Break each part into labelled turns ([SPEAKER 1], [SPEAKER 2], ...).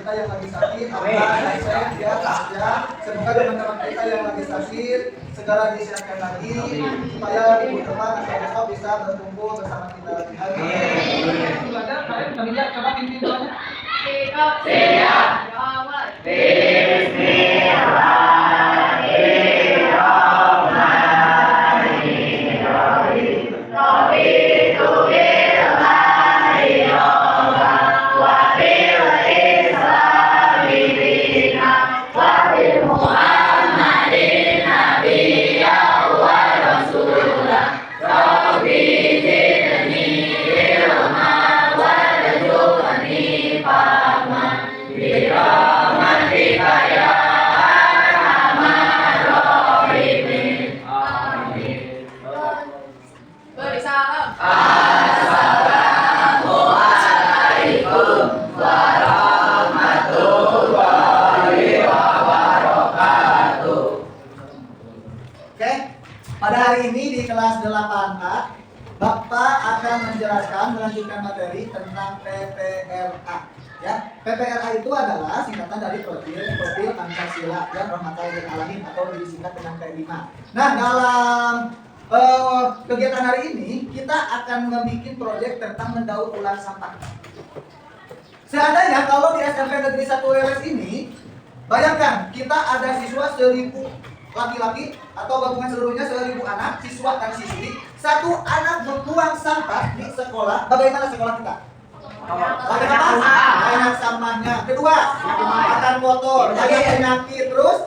[SPEAKER 1] kita yang lagi sakit, saya, ya. Semoga teman-teman kita yang lagi sakit segera disehatkan lagi, supaya minggu depan atau besok bisa berkumpul bersama kita lagi. Amin. Belajar, kalian lihat coba pimpin doanya.
[SPEAKER 2] Sikap siap.
[SPEAKER 1] Pada hari ini di kelas 8A, Bapak akan melanjutkan materi tentang PPRA. Ya, PPRA itu adalah singkatan dari profil Pancasila dan Rahmatan Alamin atau disingkat dengan P5. Nah, dalam kegiatan hari ini kita akan membuat proyek tentang mendaur ulang sampah. Seandainya kalau di SMP Negeri 1 Leles ini, bayangkan kita ada siswa 1000 laki-laki atau gabungan seluruhnya 1000 anak, siswa dan siswi. Satu anak membuang sampah di sekolah, bagaimana sekolah kita? Bagaimana? Banyak sampahnya. Kedua, makan kotor, banyak penyakit, terus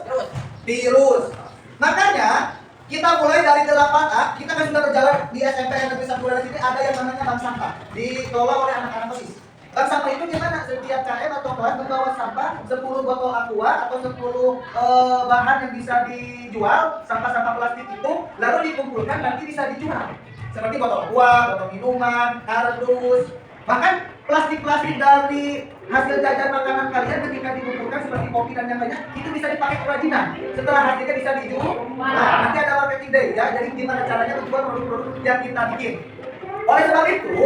[SPEAKER 1] virus. Makanya kita mulai dari 8A, kita kan sudah berjalan di SMP Negeri 1 Leles ini ada yang namanya bank sampah, dikelola oleh anak-anak OSIS. Bank sampah itu gimana? Setiap KM atau kelas membawa sampah 10 botol aqua atau 10 bahan yang bisa dijual, sampah-sampah plastik itu lalu dikumpulkan nanti bisa dijual. Seperti botol aqua, botol minuman, kardus, bahkan plastik-plastik dari hasil jajan makanan kalian ketika dikumpulkan seperti kopi dan yang lainnya itu bisa dipakai kerajinan. Setelah hasilnya bisa dijual, nanti ada marketing day ya. Jadi gimana caranya menjual produk-produk yang kita bikin. Oleh sebab itu,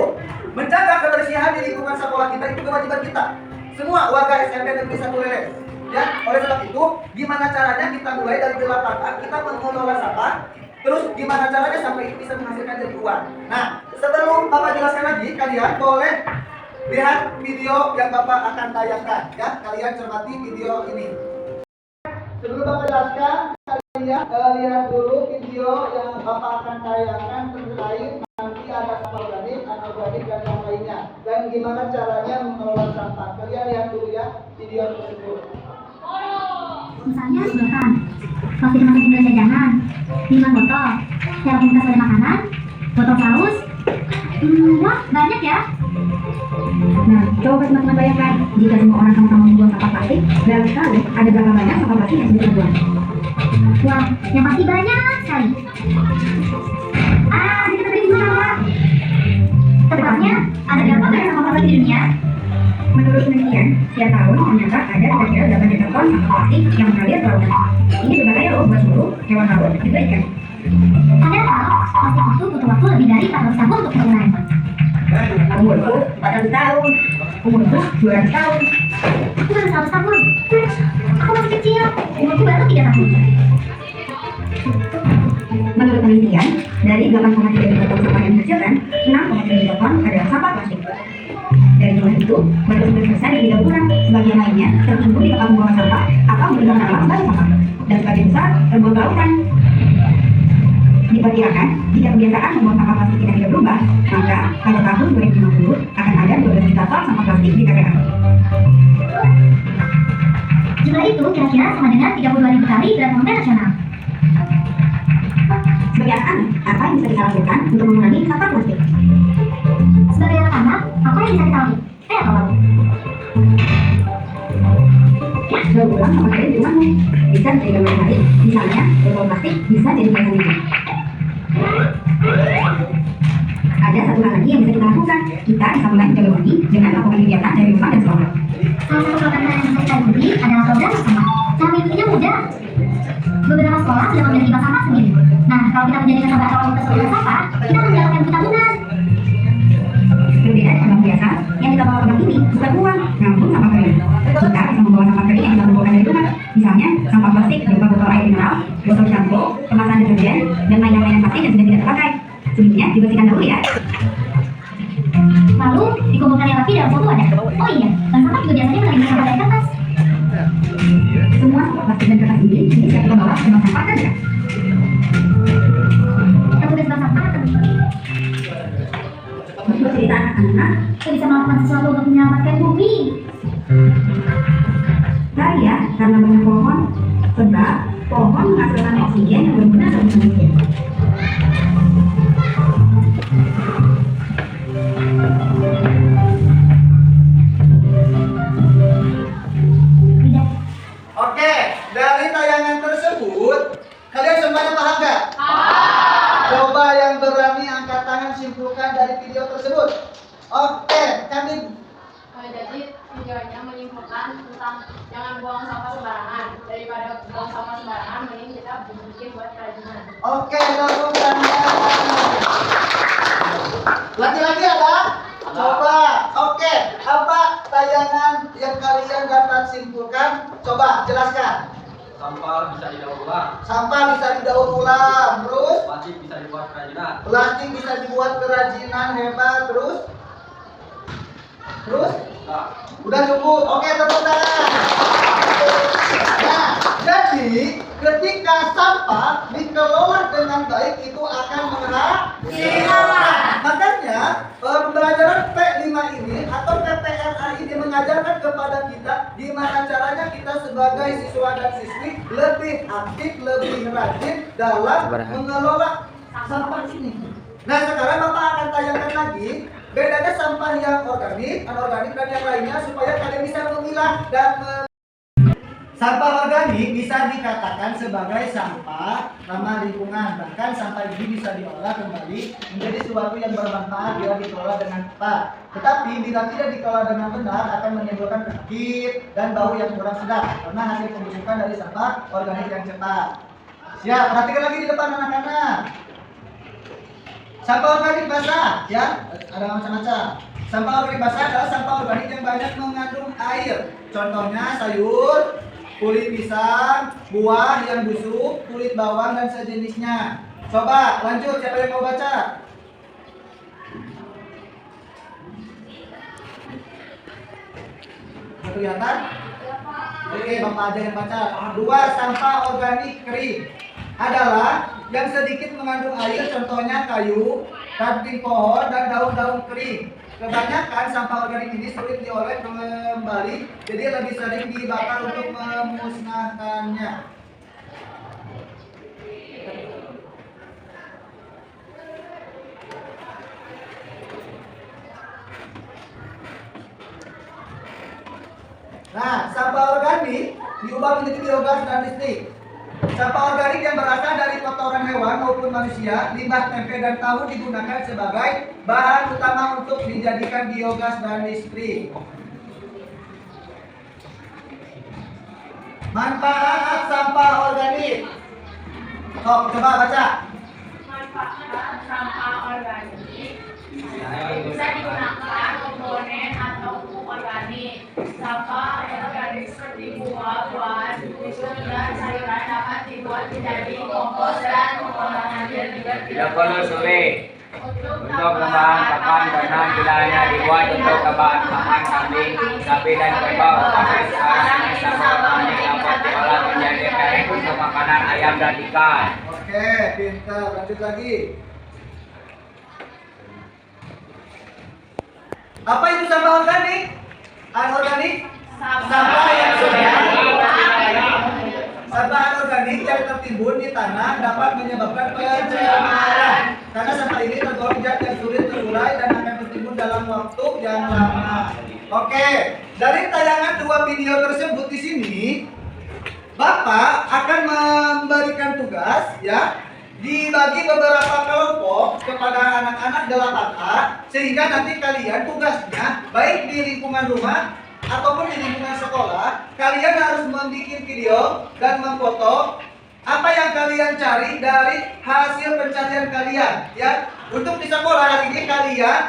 [SPEAKER 1] menjaga kebersihan di lingkungan sekolah kita itu kewajiban kita. Semua warga SMP Negeri 1 Leles. Ya, oleh sebab itu, gimana caranya kita mulai dari 8A kita mengelola sampah. Terus gimana caranya sampai itu bisa menghasilkan jadi uang. Nah, sebelum Bapak jelaskan lagi, kalian boleh lihat video yang Bapak akan tayangkan. Ya, kalian cermati video ini. Sebelum Bapak jelaskan, kalian lihat dulu video yang Bapak akan tayangkan terkait nanti ada sampah organik, anorganik dan yang lainnya. Dan gimana caranya mengelola sampah. Kalian lihat dulu ya video tersebut.
[SPEAKER 3] Misalnya sedotan, plastik masuk jumlah jajanan, 5 botol, cara pengumpulan pada makanan, botol saus, wah banyak ya.
[SPEAKER 4] Nah, coba teman-teman bayangkan jika semua orang sama-sama membuang sampah plastik, berarti tahu ada berapa banyak sampah plastik yang sudah dibuang.
[SPEAKER 3] Wah, yang pasti banyak sekali. Kita tadi sama. Tepatnya, ada berapa banyak sampah plastik di dunia?
[SPEAKER 4] Menurut penelitian, setiap tahun ternyata ada kira-kira 8 juta ton sampah plastik yang mengalir ke lautan. Ini berbahaya loh buat seluruh hewan laut dan juga ikan.
[SPEAKER 3] Padahal, plastik itu butuh waktu lebih dari 400 tahun untuk penggunaan.
[SPEAKER 4] Umurku 400 tahun, umurku 200 tahun.
[SPEAKER 3] Aku baru 100 tahun. Aku masih kecil, umurku baru 3 tahun.
[SPEAKER 4] Menurut penelitian, dari 8,3 juta ton sampah yang dihasilkan, 6,3 juta ton adalah sampah plastik. Dari jumlah itu, baru 9% yang didaur ulang, sebagian lainnya tertimbun di tempat pembuangan sampah atau meninggal alam sebagai sampah, dan sebagian besar terbuang ke lautan. Diperkirakan, jika kebiasaan membuang sampah plastik kita tidak berubah, maka pada tahun 2050 akan ada 12 juta ton sampah plastik di TPA.
[SPEAKER 3] Jumlah itu kira-kira sama dengan 32.000 kali berat badan nasional.
[SPEAKER 4] Sebagai anak-anak, apa yang bisa kita lakukan untuk mengurangi sampah plastik?
[SPEAKER 3] Sebagai anak-anak, apa yang bisa kita lakukan? Apa lalu?
[SPEAKER 4] Daur ulang sampah kalian di rumahmu. Bisa dari berbagai hari, misalnya botol plastik bisa jadi hiasan meja. Ada satu hal lagi yang bisa kita lakukan. Kita bisa mulai mencoba lagi dengan melakukan kegiatan dari rumah dan sekolah.
[SPEAKER 3] Salah satu program yang bisa kita ikuti adalah program sampah. Cara mengikutinya mudah. Beberapa sekolah sudah memiliki bank sampah sendiri. Nah, kalau kita menjadikan sampah komunitas program sampah, kita akan mendapatkan tabungan.
[SPEAKER 4] Berbeda dengan bank biasa, yang kita bawa program ini bukan uang, namun sampah kering. Kita contohnya sampah plastik berupa botol air mineral, botol shampoo, kemasan deterjen, dan mainan-mainan plastik yang sudah tidak terpakai. Sebelumnya dibersihkan dulu ya.
[SPEAKER 3] Lalu dikumpulkan yang rapi dalam satu wadah. Oh iya, bank sampah juga biasanya menerima sampah dari kertas.
[SPEAKER 4] Semua sampah plastik dan kertas ini bisa kita bawa ke bank sampah saja.
[SPEAKER 3] Petugas bank sampah akan
[SPEAKER 4] Untuk cerita anak-anak,
[SPEAKER 3] bisa melakukan sesuatu untuk menyelamatkan bumi.
[SPEAKER 4] saya karena banyak pohon, sebab pohon menghasilkan oksigen yang berguna bagi manusia.
[SPEAKER 3] Tidak.
[SPEAKER 1] Oke, dari tayangan tersebut kalian semuanya paham nggak? Coba yang berani angkat tangan simpulkan dari video tersebut. Oke, kami
[SPEAKER 2] Jadi videonya menyimpulkan tentang jangan buang sampah sembarangan. Daripada buang sampah sembarangan, mending kita bikin buat kerajinan.
[SPEAKER 1] oke, tepuk tangan. Lagi-lagi ada? Coba. Oke, apa tayangan yang kalian dapat simpulkan? Coba jelaskan.
[SPEAKER 5] Sampah bisa didaur ulang,
[SPEAKER 1] Sampah bisa didaur ulang, terus
[SPEAKER 5] plastik bisa dibuat kerajinan,
[SPEAKER 1] plastik bisa dibuat kerajinan, hebat, terus
[SPEAKER 5] nah,
[SPEAKER 1] udah cukup. Oke, tepuk tangan. Nah, jadi ketika sampah dikelola dengan baik itu akan menghasilkan. Makanya pembelajaran P5 ini atau PPLA ini mengajarkan kepada kita gimana caranya kita sebagai siswa dan siswi lebih aktif, lebih rajin dalam mengelola sampah ini. Nah, sekarang Bapak akan tayangkan lagi bedanya sampah yang organik, anorganik, dan yang lainnya supaya kalian bisa memilah dan sampah organik bisa dikatakan sebagai sampah ramah lingkungan. Bahkan sampah ini bisa diolah kembali menjadi sesuatu yang bermanfaat bila dikelola dengan tepat. Tetapi bila tidak dikelola dengan benar akan menimbulkan penyakit dan bau yang kurang sedap karena hasil pembusukan dari sampah organik yang cepat. Siap, perhatikan lagi di depan anak-anak. Sampah organik basah, ya, ada macam-macam. Sampah organik basah adalah sampah organik yang banyak mengandung air. Contohnya sayur, kulit pisang, buah yang busuk, kulit bawang dan sejenisnya. Coba lanjut, siapa yang mau baca? Kelihatan? Oke, Bapak aja yang baca. Dua, sampah organik kering adalah yang sedikit mengandung air, contohnya kayu, ranting pohon, dan daun-daun kering. Kebanyakan sampah organik ini sulit diolah kembali, jadi lebih sering dibakar untuk memusnahkannya. Nah, sampah organik diubah menjadi biogas dan listrik. Sampah organik yang berasal dari kotoran hewan maupun manusia, limbah tempe dan tahu digunakan sebagai bahan utama untuk dijadikan biogas dan listrik. Manfaat sampah organik. Coba baca.
[SPEAKER 2] Manfaat sampah organik bisa digunakan komponen atau pupuk organik. Sampah organik seperti buah-buahan, busuk, dan sayuran dapat dibuat menjadi kompos dan pengolahan juga
[SPEAKER 6] Tidak perlu sulit untuk membahan pakan ternak, tidak hanya dibuat untuk bahan pakan kambing, sapi dan kerbau, tapi sekarang ini sampah organik dapat diolah menjadi air untuk makanan ayam dan ikan.
[SPEAKER 1] Oke, pintar. Lanjut lagi. Apa itu sampah organik? Anorganik? Sampah yang sampah anorganik yang tertimbun di tanah dapat menyebabkan pencemaran. Karena sampah ini tergolong zat yang sulit terurai dan akan tertimbun dalam waktu yang lama. Oke, dari tayangan dua video tersebut di sini, Bapak akan memberikan tugas, ya, dibagi beberapa kelompok kepada anak-anak 8A, sehingga nanti kalian tugasnya baik di lingkungan rumah ataupun di lingkungan sekolah, kalian harus membuat video dan memfoto apa yang kalian cari dari hasil pencarian kalian, ya. Untuk di sekolah hari ini kalian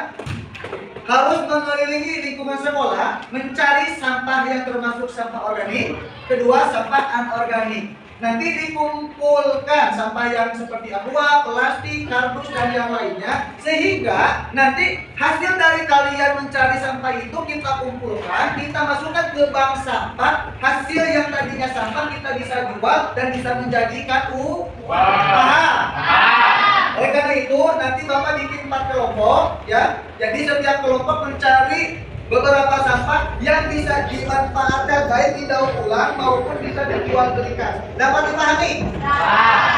[SPEAKER 1] harus mengelilingi lingkungan sekolah mencari sampah yang termasuk sampah organik, kedua sampah anorganik. Nanti dikumpulkan sampah yang seperti aqua, plastik, kardus dan yang lainnya, sehingga nanti hasil dari kalian mencari sampah itu kita kumpulkan, kita masukkan ke bank sampah. Hasil yang tadinya sampah kita bisa jual dan bisa menjadikan uang. Oleh karena itu nanti Bapak bikin 4 kelompok ya. Jadi setiap kelompok mencari beberapa sampah yang bisa dimanfaatkan baik didaur ulang maupun bisa dijual belikan. Dapat dipahami?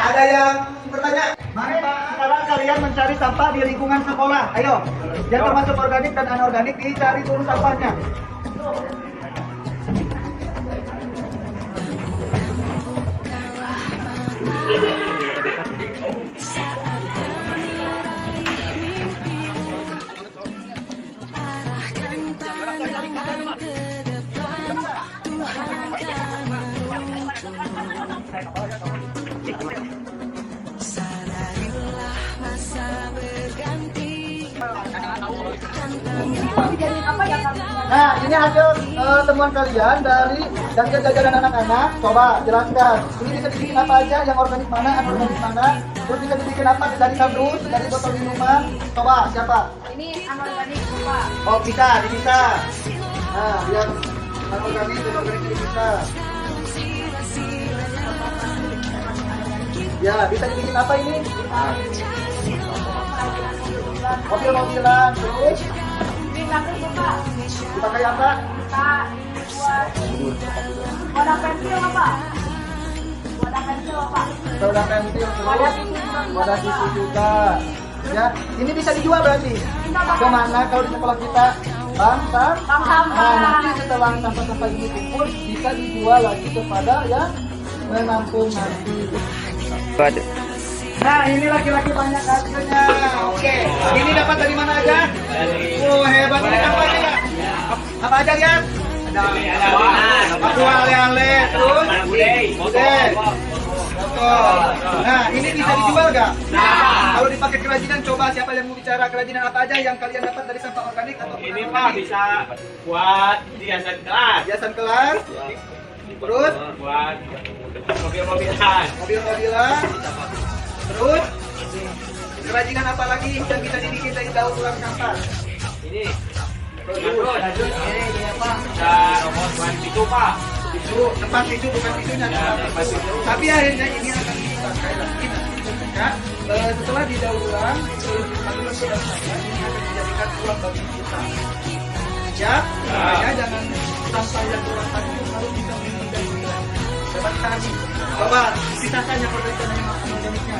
[SPEAKER 1] Ada yang bertanya? Mari Pak, sekarang kalian mencari sampah di lingkungan sekolah. Ayo, yang termasuk organik dan anorganik dicari dulu sampahnya. Nah, ini hasil temuan kalian dari jajanan anak-anak. Coba jelaskan. Ini bisa dibikin apa aja? Yang organik mana, anorganik mana? Terus bisa dibikin apa dari kardus, dari botol minuman? Coba siapa?
[SPEAKER 2] Ini anorganik Pak.
[SPEAKER 1] Oh bisa, bisa. Nah, yang anorganik dan organik ini bisa. Ya, bisa dibikin apa ini? Mobil-mobilan, terus dipakai apa?
[SPEAKER 2] Wadah pensil apa? Wadah pensil apa?
[SPEAKER 1] Wadah pensil, terus wadah tisu juga. Ya, ini bisa dijual berarti. Kemana kalau di sekolah kita? Bank sampah. Nah, nanti setelah sampah-sampah ini kumpul bisa dijual lagi kepada yang menampung nanti. Nah, ini laki-laki banyak hasilnya. Oke. Ini dapat dari mana aja? Oh, hebat ini apa aja ya? Apa aja ya? Ada ale-ale, terus bude. Betul. Nah, ini bisa dijual nggak? Kalau dipakai kerajinan, coba siapa yang mau bicara kerajinan apa aja yang kalian dapat dari sampah organik atau
[SPEAKER 6] Ini Pak bisa buat hiasan kelas.
[SPEAKER 1] hiasan kelas. Terus
[SPEAKER 6] Buat mobil-mobilan.
[SPEAKER 1] mobil-mobilan. Terus kerajinan apa lagi yang bisa dibikin dari daur ulang sampah?
[SPEAKER 6] Ini ini apa? Bisa robot buat itu Pak.
[SPEAKER 1] Tisu, tempat tisu bukan tisunya.
[SPEAKER 6] tempat tisu.
[SPEAKER 1] Tapi akhirnya ini akan dipakai lagi nanti ya. Setelah didaur ulang, ini akan dijadikan uang bagi kita. Ya, makanya jangan sampah yang kurang tadi itu harus bisa didaur ulang. Dapat tadi. Coba pisahkan yang organik dan yang anorganiknya.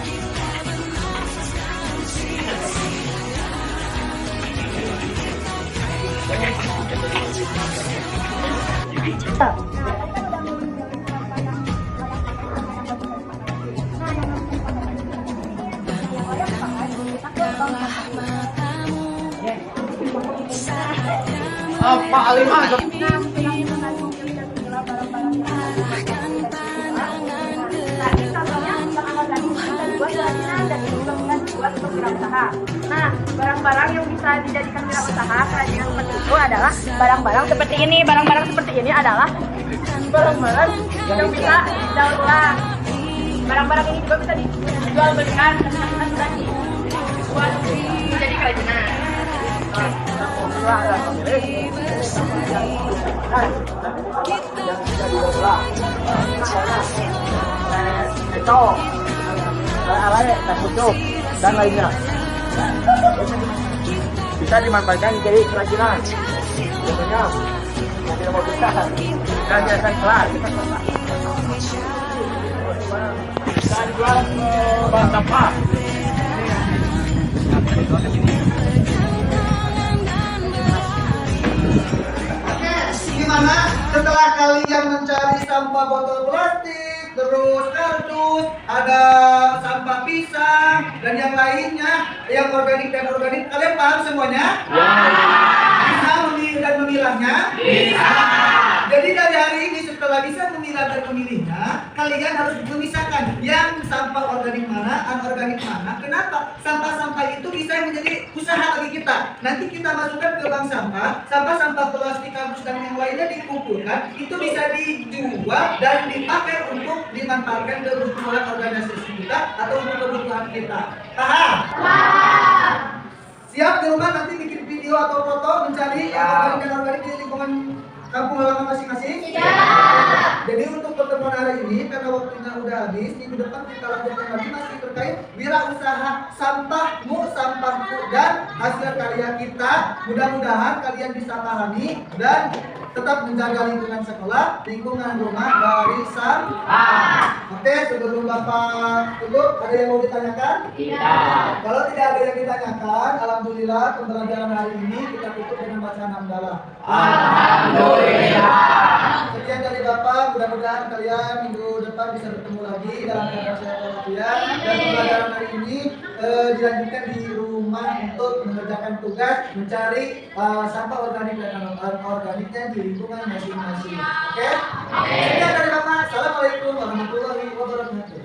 [SPEAKER 1] Pak Alimah
[SPEAKER 2] Nah, barang-barang yang bisa dijadikan wirausaha kerajinan seperti itu adalah barang-barang seperti ini. Barang-barang seperti ini adalah barang-barang yang bisa didaur ulang. Barang-barang ini juga bisa dijual belikan buat menjadi kerajinan.
[SPEAKER 1] itu ale, kucuk dan lainnya bisa dimanfaatkan jadi kerajinan. Contohnya mobil-mobilan dan hiasan kelas bisa dijual ke bank sampah. Gimana setelah kalian mencari sampah botol plastik, terus kardus, ada sampah pisang dan yang lainnya yang organik dan organik, kalian paham semuanya? Bisa memilih dan memilahnya? Bisa. Jadi dari hari ini setelah bisa memilah dan memilihnya, kalian harus memisahkan yang sampah organik mana, anorganik mana. Kenapa? Sampah-sampah itu bisa menjadi usaha bagi kita. Nanti kita masukkan ke bank sampah, sampah-sampah plastik, kardus dan yang lainnya dikumpulkan, itu bisa dijual dan dipakai untuk dimanfaatkan kebutuhan organisasi kita atau untuk kebutuhan kita. Paham? Siap di rumah nanti bikin video atau foto mencari yang organik di lingkungan kampung halaman masing-masing? Jadi untuk pertemuan hari ini, karena waktunya udah habis, minggu depan kita lanjutkan lagi masih terkait wirausaha sampahmu, sampahku, dan hasil karya kita. Mudah-mudahan kalian bisa pahami dan tetap menjaga lingkungan sekolah, lingkungan rumah dari sampah. Oke, sebelum Bapak tutup, ada yang mau ditanyakan? Tidak. Kalau tidak ada yang ditanyakan, alhamdulillah pembelajaran hari ini kita tutup dengan bacaan hamdalah.
[SPEAKER 6] Alhamdulillah.
[SPEAKER 1] Sekian dari Bapak, mudah-mudahan kalian minggu depan bisa bertemu lagi dalam keadaan sehat walafiat. Dan pembelajaran hari ini dilanjutkan di rumah untuk mengerjakan tugas mencari sampah organik dan anorganiknya di lingkungan masing-masing. Oke? Sekian dari Bapak. Assalamualaikum warahmatullahi wabarakatuh.